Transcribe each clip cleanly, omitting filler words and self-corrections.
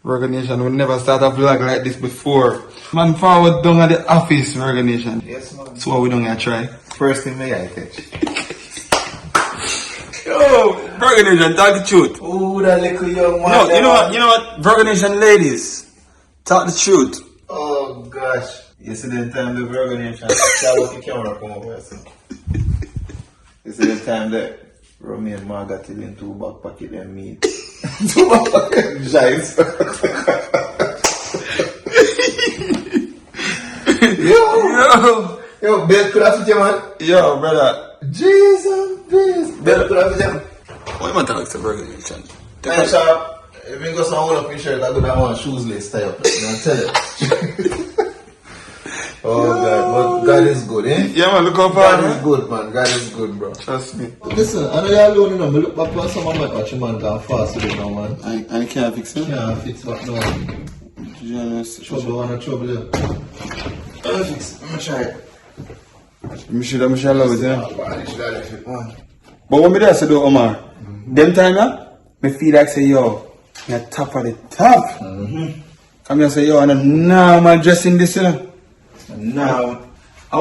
Virgonation, we never start a vlog like this before. Man, forward down at the office, Virgonation. Yes, man. So what we don't try? First thing me I catch. Yo, Virgonation, talk the truth. Ooh, that little young man. No, you know what, Virgonation ladies, talk the truth. Oh gosh. Yesterday time the Virgonation, that was the camera come over. So. Yesterday time that Romy and Margaret in two back pocket and meat. Two back pocket giants. Yo, bed could have fit you, man. Yo, brother. Jesus, bed could have fit you. What am I talking to Virgonation? Hey, sharp. If you go some hold up your shirt, I go down one shoes lace tie up. You know, tell you. Oh God, but God is good, eh? Yeah, man, look how far. God is good, man. God is good, bro. Trust me. Listen, I know you're alone, you know. I look back on some of my watch, man, gone fast with it now, man. And you can't fix it? Can't fix what no. Trouble, one trouble, yeah. I'll fix it. I'm gonna try it. I should love it, yeah? Man. But what me do I say though, Omar? Them time, me feel like say, yo, you're top of the top. Come here say, yo, I'm normal dressing this, you know? Nah. I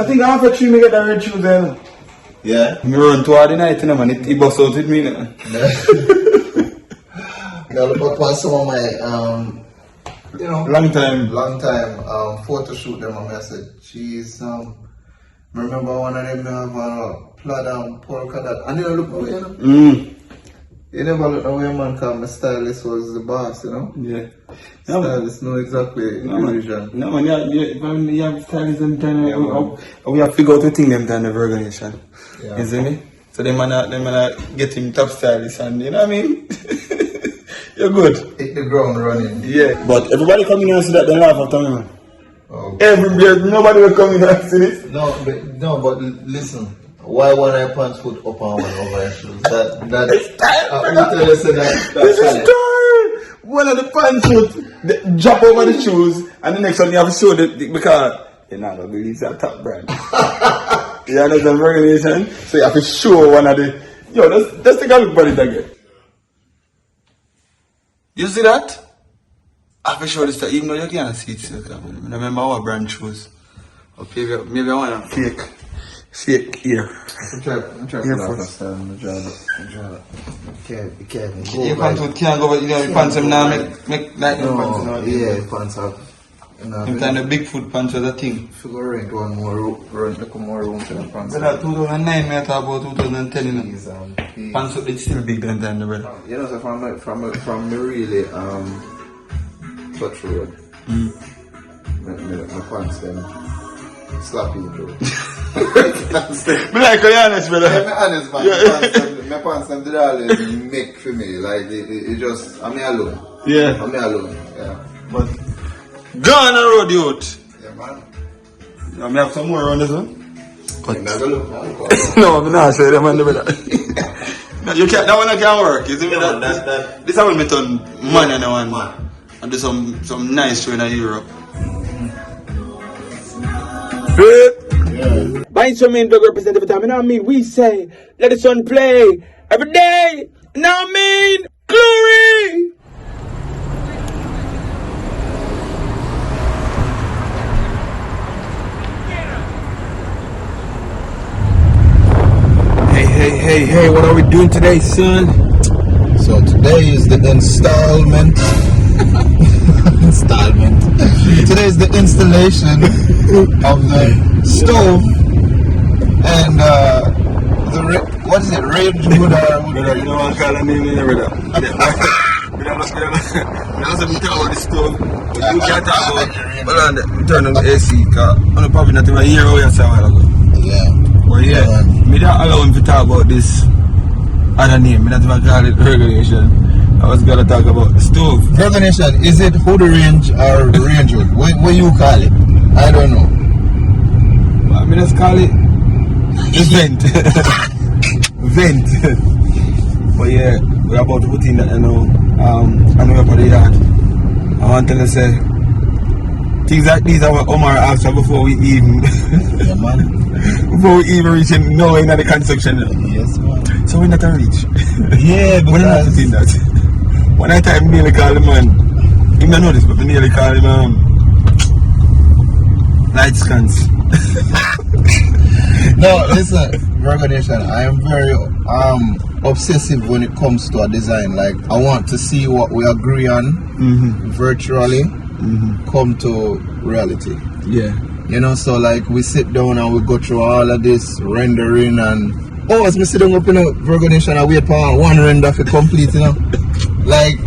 think after 3 me get that red shoes there. Yeah? Me run toward the night, you know, man. It bust out with me, you know. I look back on some of my, you know, long time photo shoot them, and I said, jeez, remember one of them have a plaid and polka dot, and you look away, you know? You never look away, man, because my stylist was the boss, you know? Yeah. Stylist know exactly the vision. No, man, you have stylists them time, we have to figure out the thing them time, the Virgonation. Yeah. You see me? So they man get him top stylist, and you know what I mean? You're good. Hit the ground running. Yeah. But everybody come in and see that they laugh after me, man. Oh. Nobody will come in and see this. No, but listen. Why one eye pants foot up and one over your shoes? That's This that's is style. One of the pants foot drop over the shoes, and the next one you have to show because you're not gonna believe that top brand. You understand Virgonation? So you have to show one of the. Yo, let's take a look at it again. You see that? I have to show this, even though you can't see it. Remember our brand shoes. Okay, maybe I want a fake here. I'm trying to Your pants can't go, but you know, your pants them now make like no pants. Yeah, pants have. Sometimes the big foot pants are the thing. Figure rent one more room for the pants. But that 2009, I talk about 2010, you know. Pants up, it's still big than time, brother. You know, so from me really, touch road. My pants them slappy, bro. Be like, are you honest, brother? I'm honest, man. My pants them did always make for me. Like, it just, I'm alone. Yeah. I'm alone, yeah. But, go on the road, youth. Yeah, man. You want me have some more around this one? I'm not gonna look, man. No, I'm not sure, man, brother. No, you can't, that one can't work. You see me? Yeah, that, this one me turn man and one man. And do some nice show in Europe. Yeah. By instrument dog representative time, you know what I mean? We say, let the sun play every day. You know what I mean? Glory! Hey, what are we doing today, son? So today is the installment. Today is the installation of the stove and what is it? Rage wood or You know what I call a name in there, brother? We don't talk about the stove. But you can't talk about. Hold on, turn on the AC, because I'm probably not even a year old a while ago. Yeah. But yeah, me don't allow him to talk about this other name. Me not even call it Virgonation. I was gonna talk about the stove. Virgonation, is it hood range or range hood? What you call it? I don't know. I mean, let's call it vent. Vent. But yeah, we're about to put in that, you know, and we're for the yard. I want to say, things like these are what Omar asked for before we even, Yeah, man. before we even reach in nowhere in the construction. Yes, man. So we're not a reach. Yeah, We're not putting that. One night I nearly call him man. You may know this, but I nearly call him light scans. No, listen, Virgonation, I am very obsessive when it comes to a design. Like, I want to see what we agree on virtually come to reality. Yeah. You know, so like we sit down and we go through all of this rendering and as me sit down up in a Virgonation and wait for one render to complete, you know. Like,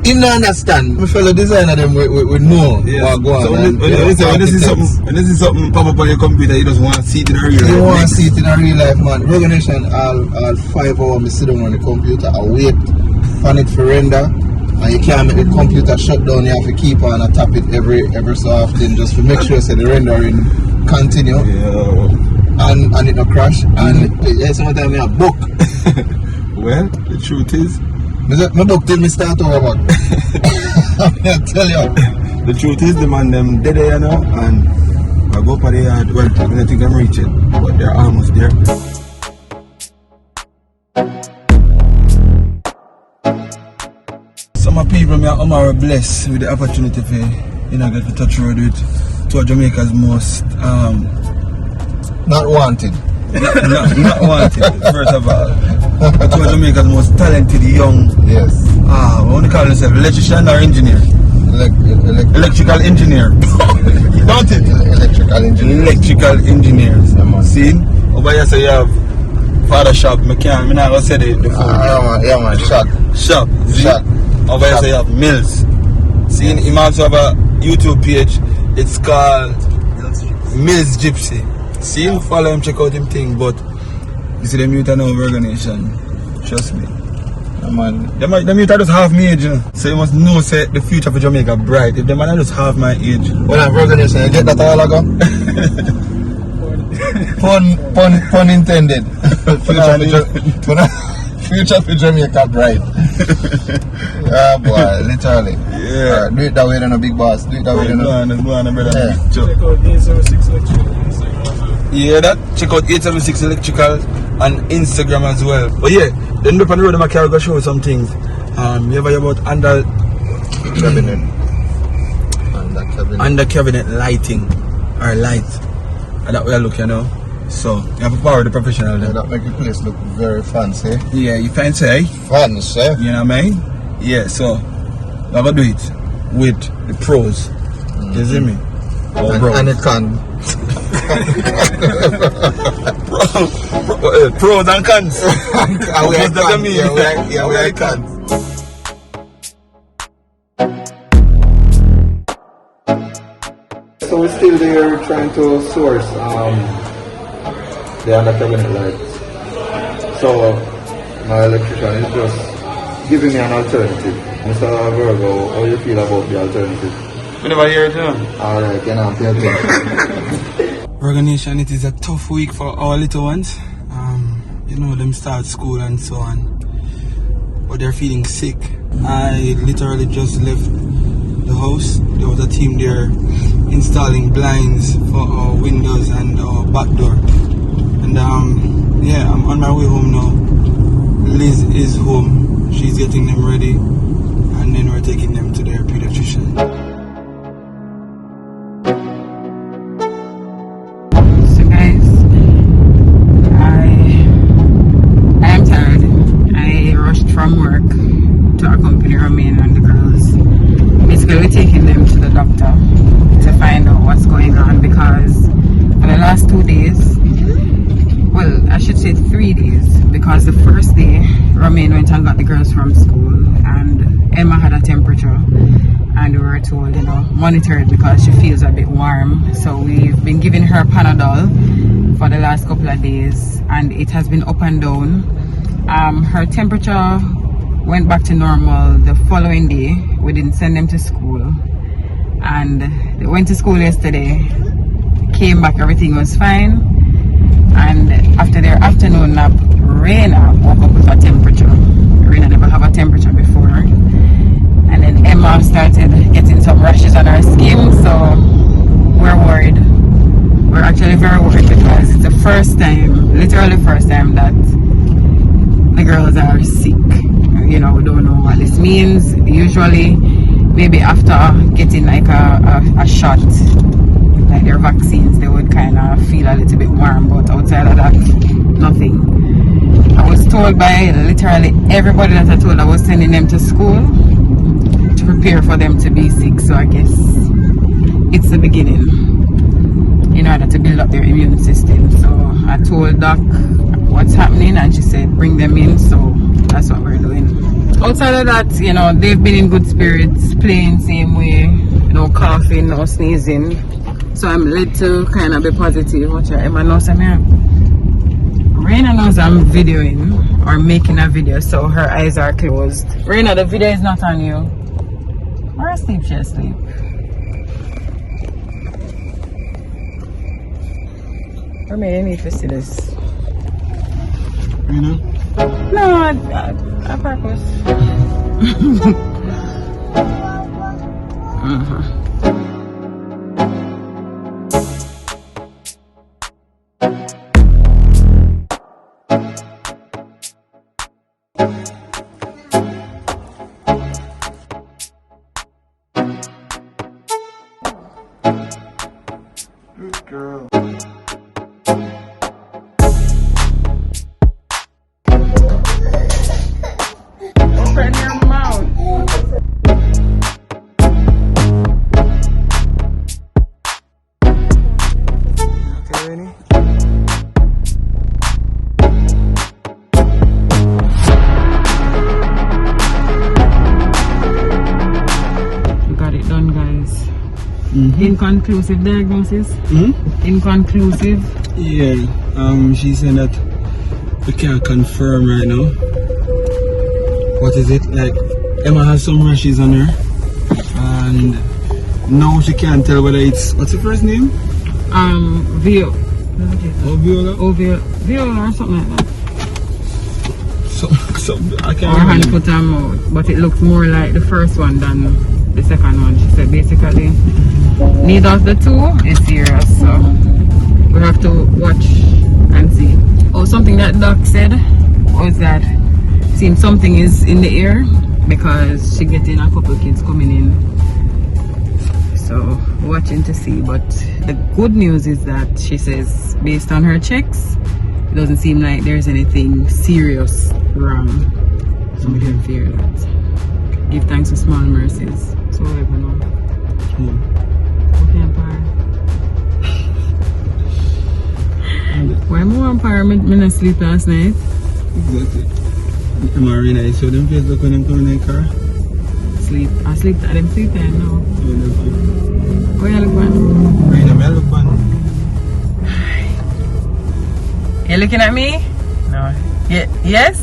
him not understand. My fellow designer them we know what go on. So when this is something pop up on your computer, you just want to see it in real life. You want to see it in a real life, man. Virgonation, all 5 hours me sit down on the computer, I wait for it for render. And you can't make the computer shut down, you have to keep on and tap it every so often just to make sure so the rendering continue. Yeah. And it not crash. And sometimes I book. Well, the truth is, my book till me start over. I tell you. The truth is, the man them dead there now, and I go for the yard. Well, I don't think I'm reaching, but they're almost there. Some people are blessed with the opportunity to get to touch road with two of Jamaica's most not wanted. Not wanted, first of all. Two of Jamaica's most talented young. Yes. What do you call yourself? Electrician or engineer? Electrical engineer. Don't it? Electrical engineer. Electrical engineers. See? Over here, so you have father shop. I not going to say the phone. Yeah, man. Shop. Shop. Over here, so you have Mills. See, he also have a YouTube page. It's called Mills Gypsy. See him, follow him, check out him thing. But you see, the youth are now Virgonation. Trust me. Man, the youth are just half my age, you know? So you must know, say, the future for Jamaica bright. If the man are just half my age. Well, I'm Virgonation, you get that all ago? Pun intended. Future for Jamaica bright. Yeah, boy, literally. Yeah. Do it that way, then a big boss. Do it that way, then Let's go on, brother. Yeah. Check out 876 Electrical. Yeah, that. Check out 876 Electrical and Instagram as well. But yeah, then up on the road, I can go show you some things. You ever hear about under cabinet lighting or light? And that way I look, you know. So you have to power the professional then. Yeah, that make the place look very fancy. Yeah, you fancy, eh? Fancy. You know what I mean? Yeah, so I'm gonna do it with the pros. You see me? Oh, bro. And it can. Pros and cons. What does that mean? Yeah, we are cons. So we're still there trying to source the under cabinet lights. So my electrician is just giving me an alternative. Mr. Virgo, how do you feel about the alternative? We never hear it, you know? Alright, you know, pay attention. Virgonation, it is a tough week for our little ones. You know, them start school and so on. But they're feeling sick. I literally just left the house. There was a team there installing blinds for our windows and our back door. And yeah, I'm on my way home now. Liz is home. She's getting them ready. And then we're taking them to their pediatrician. So guys, I am tired. I rushed from work to accompany Romain and the girls. Basically, we're taking them to the doctor to find out what's going on, because for the last 2 days, well, I should say 3 days, because the first day Romain went and got the girls from school and Emma had a temperature and we were told, you know, monitor it because she feels a bit warm. So we've been giving her Panadol for the last couple of days and it has been up and down. Her temperature went back to normal the following day. We didn't send them to school and they went to school yesterday, came back, everything was fine. And after their afternoon nap, Reina woke up with a temperature. Reina never had a temperature before. And then Emma started getting some rashes on her skin, so we're worried. We're actually very worried because it's the first time, literally first time, that the girls are sick. you know, we don't know what this means. Usually, maybe after getting like a shot, like their vaccines, they would kind of feel a little bit warm, but outside of that, nothing. I was told by literally everybody that I told I was sending them to school to prepare for them to be sick, so I guess it's the beginning in order to build up their immune system. So I told Doc what's happening and she said bring them in, so that's what we're doing. Outside of that, you know, they've been in good spirits, playing same way, no coughing, no sneezing, so I'm led to kind of be positive. Watch out, Emma knows I'm here. Reina knows I'm videoing or making a video, so her eyes are closed. Reina, the video is not on you. Or asleep, she asleep. I mean, I need to see this. Reina? No, I purpose. Good girl. Open your mouth. Okay, ready? We got it done, guys. Inconclusive diagnosis. Inconclusive. Yeah, she said that we can't confirm right now. What is it? Like, Emma has some rashes on her, and now she can't tell whether it's, what's the first name? Viola. Oh, Viola? Viola or something like that. So I Or can't hand, remember. foot and mouth. But it looks more like the first one than the second one. She said basically neither of the two is serious, so we have to watch and see. Oh, something that Doc said was that seems something is in the air because she getting a couple kids coming in, so watching to see. But the good news is that she says based on her checks, it doesn't seem like there's anything serious wrong, so we don't fear that. Give thanks for small mercies, so we never know. Okay, Empire. Why more Empire? I not sleep last night. Exactly. Emma Reina, you saw them Facebook when them coming in the car? Sleep. I sleep at them sleep time now. Oh, no. Where you look at? Reina, may I look on? You looking at me? No. Yes?